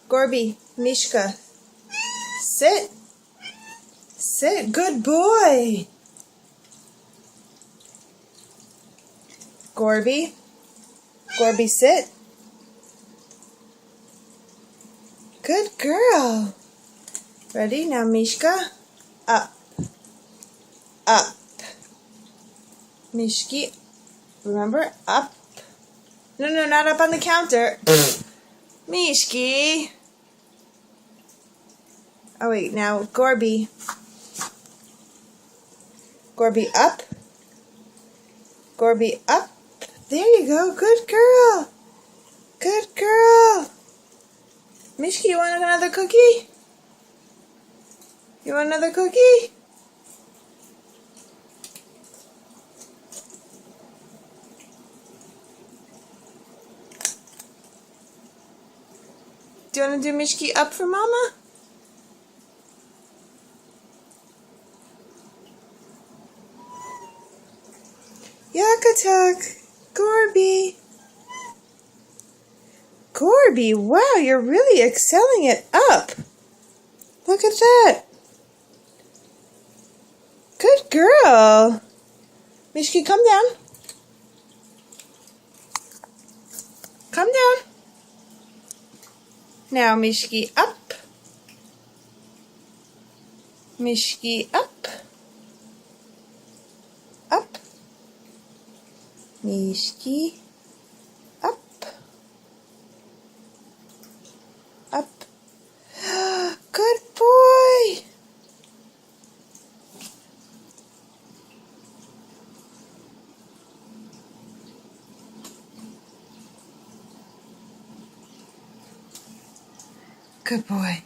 Gorby, Mishka. Sit. Sit. Good boy. Gorby. Gorby, sit. Good girl. Ready? Now, Mishka. Up. Up. Mishki. Remember? Up. No, not up on the counter. Mishki. Oh, wait. Now, Gorby. Gorby, up. Gorby, up. There you go. Good girl. Good girl. Mishki, you want another cookie? You want another cookie? Do you want to do Mishki up for Mama? Yakatuk. Gorby. Gorby, wow, you're really excelling it up. Look at that. Good girl. Mishki, come down. Come down. Now, Mishki, up. Mishki, up. Up. Mishki, up. Up. Good boy. Good boy.